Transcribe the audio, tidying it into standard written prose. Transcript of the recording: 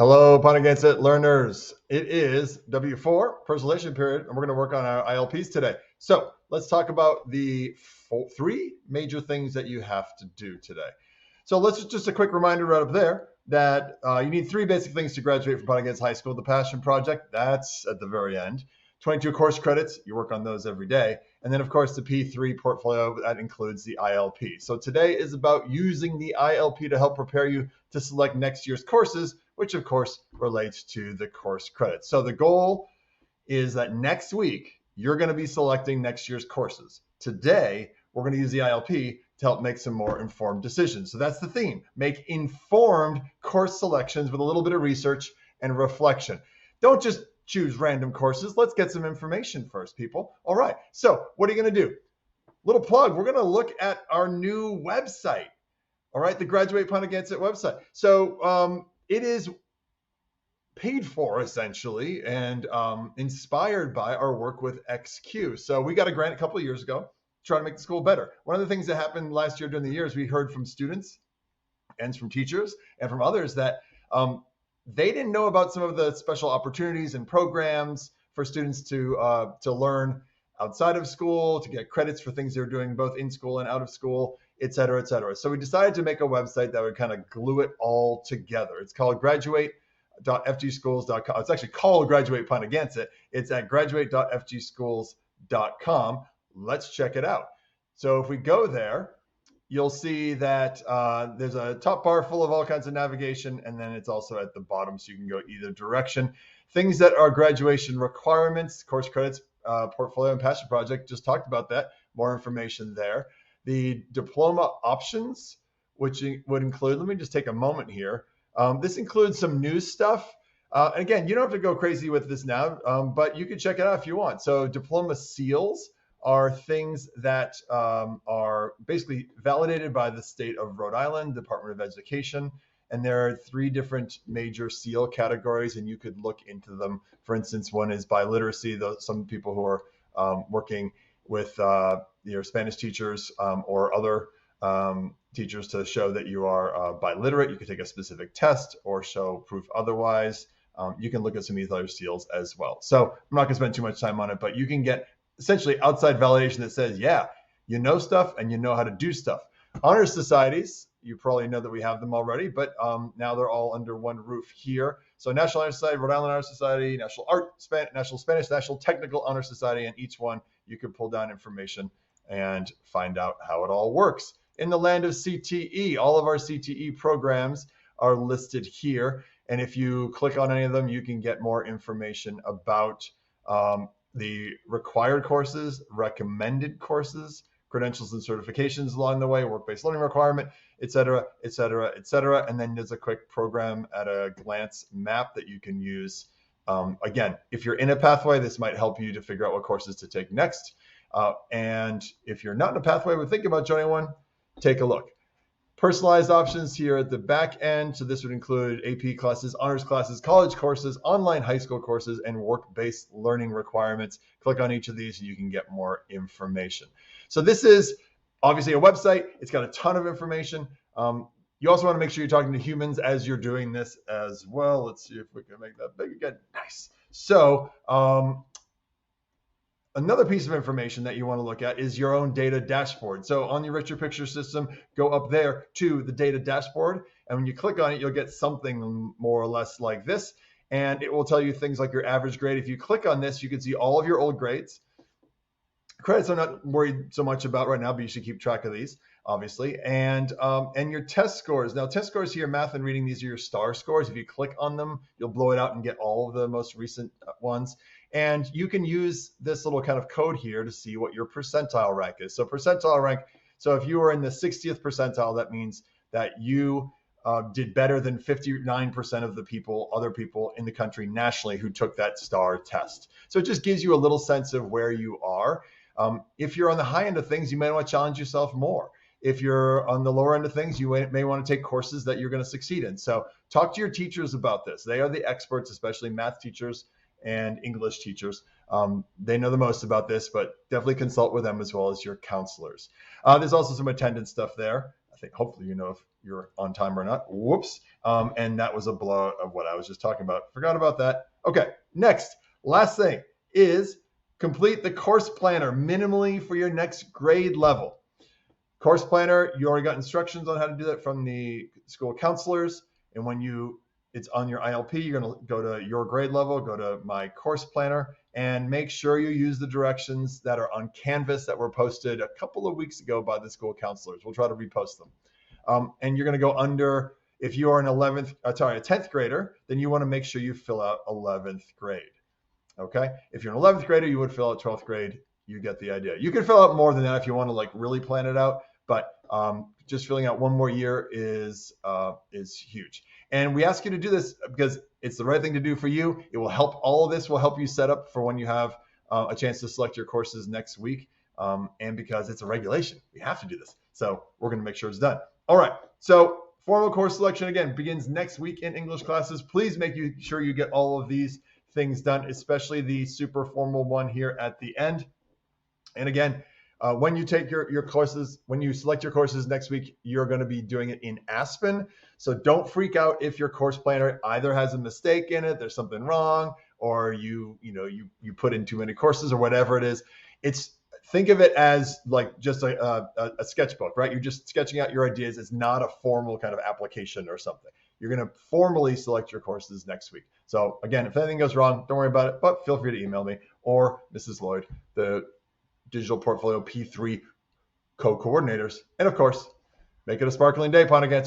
Hello, Pun Against It learners. It is W4, personalization period, and we're going to work on our ILPs today. So let's talk about the three major things that you have to do today. So let's just a quick reminder right up there that you need three basic things to graduate from Pun Against High School. The Passion Project, that's at the very end. 22 course credits, you work on those every day. And then, of course, the P3 portfolio, that includes the ILP. So today is about using the ILP to help prepare you to select next year's courses, which, of course, relates to the course credits. So the goal is that next week, you're going to be selecting next year's courses. Today, we're going to use the ILP to help make some more informed decisions. So that's the theme. Make informed course selections with a little bit of research and reflection. Don't just choose random courses. Let's get some information first, people. All right. So what are you going to do? Little plug. We're going to look at our new website. All right. The Graduate Pun Against It website. So it is paid for essentially and inspired by our work with XQ. So we got a grant a couple of years ago to try to make the school better. One of the things that happened last year during the year is we heard from students and from teachers and from others that they didn't know about some of the special opportunities and programs for students to learn outside of school, to get credits for things they're doing both in school and out of school, et cetera, et cetera. So we decided to make a website that would kind of glue it all together. It's called graduate.fgschools.com. It's actually called Graduate Pun Against It. It's at graduate.fgschools.com. Let's check it out. So if we go there, you'll see that there's a top bar full of all kinds of navigation, and then it's also at the bottom, so you can go either direction. Things that are graduation requirements, course credits, portfolio, and passion project, just talked about that. More information there. The diploma options, which would include, let me just take a moment here. This includes some new stuff. And again, you don't have to go crazy with this now, but you can check it out if you want. So diploma seals are things that are basically validated by the state of Rhode Island, Department of Education. And there are three different major seal categories, and you could look into them. For instance, one is by literacy. Some people who are working with Spanish teachers or other teachers to show that you are biliterate. You could take a specific test or show proof otherwise. You can look at some of these other seals as well. So I'm not going to spend too much time on it, but you can get essentially outside validation that says, yeah, you know stuff and you know how to do stuff. Honor societies, you probably know that we have them already, but now they're all under one roof here. So National Honor Society, Rhode Island Honor Society, National National Spanish, National Technical Honor Society, and each one you can pull down information and find out how it all works. In the land of CTE, all of our CTE programs are listed here. And if you click on any of them, you can get more information about the required courses, recommended courses, credentials and certifications along the way, work-based learning requirement, et cetera, et cetera, et cetera. And then there's a quick program at a glance map that you can use. Again, if you're in a pathway, this might help you to figure out what courses to take next. And if you're not in a pathway but think about joining one, take a look. Personalized options here at the back end. So this would include AP classes, honors classes, college courses, online high school courses, and work-based learning requirements. Click on each of these and you can get more information. So this is obviously a website. It's got a ton of information. You also want to make sure you're talking to humans as you're doing this as well. Let's see if we can make that big again. Nice. So another piece of information that you want to look at is your own data dashboard. So on your Richer Picture system, go up there to the data dashboard. And when you click on it, you'll get something more or less like this. And it will tell you things like your average grade. If you click on this, you can see all of your old grades. Credits I'm not worried so much about right now, but you should keep track of these, obviously. And your test scores. Now, test scores here, math and reading, these are your star scores. If you click on them, you'll blow it out and get all of the most recent ones. And you can use this little kind of code here to see what your percentile rank is. So percentile rank, so if you were in the 60th percentile, that means that you did better than 59% of the other people in the country nationally who took that STAR test. So it just gives you a little sense of where you are. If you're on the high end of things, you may want to challenge yourself more. If you're on the lower end of things, you may want to take courses that you're going to succeed in. So talk to your teachers about this. They are the experts, especially math teachers and English teachers. They know the most about this, but definitely consult with them as well as your counselors. There's also some attendance stuff there. I think hopefully you know if you're on time or not. Whoops. And that was a blowout of what I was just talking about. Forgot about that. Okay, next, last thing is complete the course planner minimally for your next grade level. Course planner, you already got instructions on how to do that from the school counselors. And when it's on your ILP, you're going to go to your grade level, go to my course planner, and make sure you use the directions that are on Canvas that were posted a couple of weeks ago by the school counselors. We'll try to repost them. And you're going to go under, if you are a 10th grader, then you want to make sure you fill out 11th grade. Okay. If you're an 11th grader, you would fill out 12th grade. You get the idea. You can fill out more than that if you want to like really plan it out, but just filling out one more year is huge. And we ask you to do this because it's the right thing to do for you. It will help. All of this will help you set up for when you have a chance to select your courses next week. And because it's a regulation, we have to do this. So we're going to make sure it's done. All right. So formal course selection, again, begins next week in English classes. Please make sure you get all of these things done, especially the super formal one here at the end. And again, when you take your courses, when you select your courses next week, you're going to be doing it in Aspen. So don't freak out if your course planner either has a mistake in it, there's something wrong, or you put in too many courses or whatever it is. Think of it as like just a sketchbook, right? You're just sketching out your ideas. It's not a formal kind of application or something. You're going to formally select your courses next week. So again, if anything goes wrong, don't worry about it, but feel free to email me or Mrs. Lloyd, the Digital Portfolio P3 co-coordinators. And of course, make it a sparkling day, Pontiac.